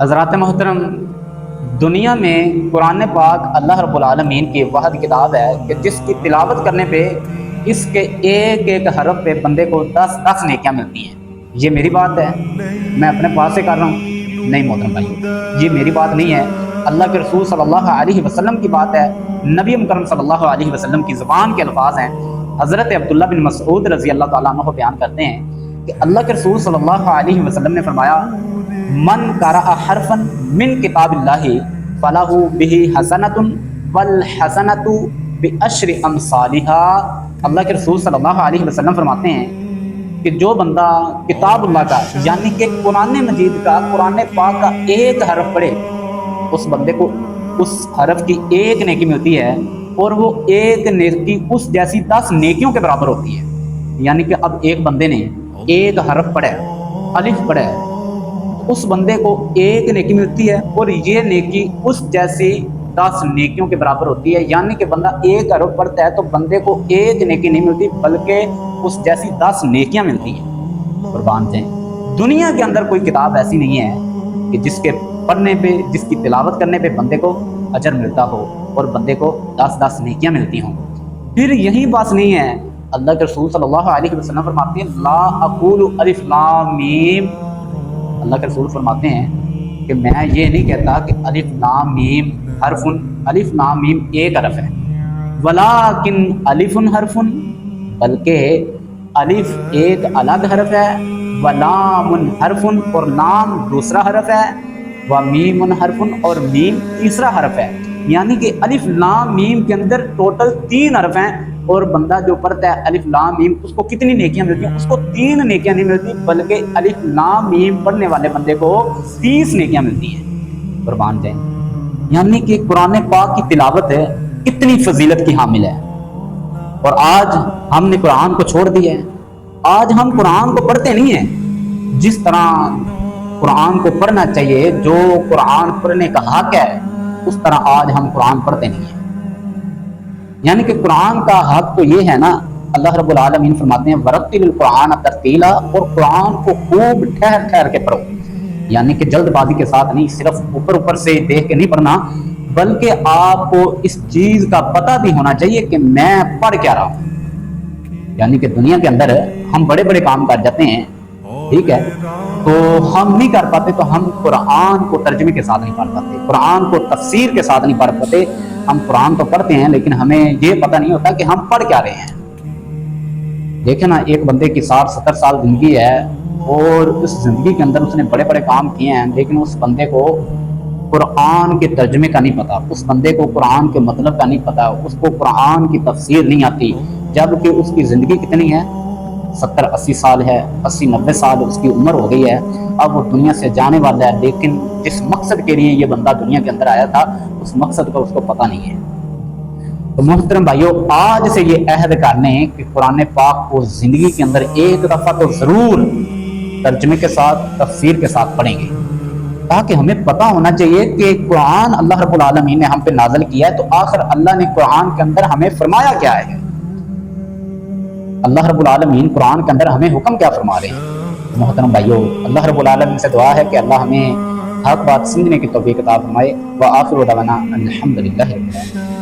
हज़रात मोहतरम, दुनिया में कुरान पाक अल्लाह रब्बुल आलमीन की वाहिद किताब है कि जिसकी तिलावत करने पे इसके एक एक हरफ पे बंदे को 10-10 नेकियां मिलती हैं। ये मेरी बात है, मैं अपने पास से कर रहा हूँ? नहीं मोहतरम भाई, ये मेरी बात नहीं है, अल्लाह के रसूल सल्लल्लाहु अलैहि वसल्लम की बात है। नबी मुकर्रम सल्लल्लाहु अलैहि वसल्लम की ज़ुबान के अल्फाज हैं। हज़रत अब्दुल्लाह बिन मसऊद रज़ी अल्लाह तआला अन्हु बयान करते हैं कि अल्लाह के रसूल सल्लल्लाहु अलैहि वसल्लम ने फरमाया, मन क़रअ हरफन मिन किताबिल्लाहि फलहु बिही हसनतुन वल हसनतु बिअश्रि अमसालिहा। अल्लाह के रसूल सल्लल्लाहु अलैहि वसल्लम फरमाते हैं कि जो बंदा किताबुल्लाह का यानी कि कुरान मजीद का, कुरान पाक का एक हरफ पढ़े, उस बंदे को उस हरफ की एक नेकी मिलती है और वो एक नेकी उस जैसी 10 नेकियों के बराबर होती है। यानी कि अब एक बंदे ने एक हरफ पढ़ा है, अलिफ पढ़ा है, तो उस बंदे को एक नेकी मिलती है और ये नेकी उस जैसी 10 नेकियों के बराबर होती है। यानी कि बंदा एक हरफ पढ़ता है तो बंदे को एक नेकी नहीं मिलती बल्कि उस जैसी 10 नेकियां मिलती हैं। कुर्बान जाएं, दुनिया के अंदर कोई किताब ऐसी नहीं है कि जिसके पढ़ने पे, जिसकी तिलावत करने पे बंदे को अजर मिलता हो और बंदे को 10-10 नेकियां मिलती हों। फिर यही बात नहीं है, अल्लाह के रसूल सल्लल्लाहु अलैहि वसल्लम फरमाते हैं, ला अक़ूलु अलिफ लाम मीम। अल्लाह के रसूल फरमाते हैं कि मैं ये नहीं कहता कि अलिफ लाम मीम हरफुन, अलिफ लाम मीम एक हरफ है, वलाकिन अलिफुन हरफुन, बल्कि अलिफ एक अलग हरफ है, व लामुन हरफुन, और लाम दूसरा हरफ है, व मीमुन हरफुन, और मीम तीसरा हरफ है। यानी कि अलिफ लाम मीम के अंदर टोटल 3 हरफ हैं और बंदा जो पढ़ता है अलिफ लाम मीम, उसको कितनी नेकियां मिलती हैं? उसको 3 नेकियां नहीं मिलती बल्कि अलिफ लाम मीम पढ़ने वाले बंदे को 30 नेकियां मिलती हैं। कुर्बान जाएं, यानी कि कुरान पाक की तिलावत है कितनी फजीलत की हामिल है। और आज हमने कुरान को छोड़ दिया है, आज हम कुरान को पढ़ते नहीं हैं जिस तरह कुरान को पढ़ना चाहिए, जो कुरान पढ़ने का हक है, उस तरह आज हम कुरान पढ़ते नहीं हैं। यानी कि कुरान का हक तो ये है ना, अल्लाह रब्बुल आलमीन फरमाते हैं, वरत्तिलिल कुरान तरतीला, और कुरान को खूब ठहर ठहर के पढ़ो। यानी कि जल्दबाजी के साथ नहीं, सिर्फ ऊपर ऊपर से देख के नहीं पढ़ना, बल्कि आपको इस चीज का पता भी होना चाहिए कि मैं पढ़ क्या रहा हूं। यानी कि दुनिया के अंदर हम बड़े बड़े काम कर जाते हैं, ठीक है, तो हम नहीं कर पाते, तो हम कुरान को तर्जुमे के साथ नहीं पढ़ पाते, कुरान को तफसीर के साथ नहीं पढ़ पाते। हम कुरान तो पढ़ते हैं लेकिन हमें ये पता नहीं होता कि हम पढ़ क्या रहे हैं। देखे ना, एक बंदे की 60-70 साल जिंदगी है और उस जिंदगी के अंदर उसने बड़े बड़े काम किए हैं, लेकिन उस बंदे को कुरान के तर्जुमे का नहीं पता, उस बंदे को कुरान के मतलब का नहीं पता, उसको कुरान की तफसीर नहीं आती, जबकि उसकी ज़िंदगी कितनी है, 70-80 साल है, 80-90 साल उसकी उम्र हो गई है, अब वो दुनिया से जाने वाला है, लेकिन जिस मकसद के लिए ये बंदा दुनिया के अंदर आया था, उस मकसद का उसको पता नहीं है। तो मोहतरम भाइयों, आज से ये अहद कर लें कि कुरान पाक को ज़िंदगी के अंदर एक दफ़ा तो ज़रूर तर्जुमे के साथ, तफसीर के साथ पढ़ेंगे, ताकि हमें पता होना चाहिए कि कुरान अल्लाह रब्बुल आलमीन ने हम पे नाज़िल किया है, तो आखिर अल्लाह ने कुरान के अंदर हमें फरमाया क्या है। अल्लाह रब्बुल आलमीन कुरान के अंदर हमें हुक्म क्या फरमा रहे हैं। मोहतरम भाइयों, अल्लाह रब्बुल आलमीन से दुआ है कि अल्लाह हमें हक बात समझने की तौफीक अता फरमाए। व आखिरु दअवाना अल्हम्दुलिल्लाहि रब्बिल आलमीन।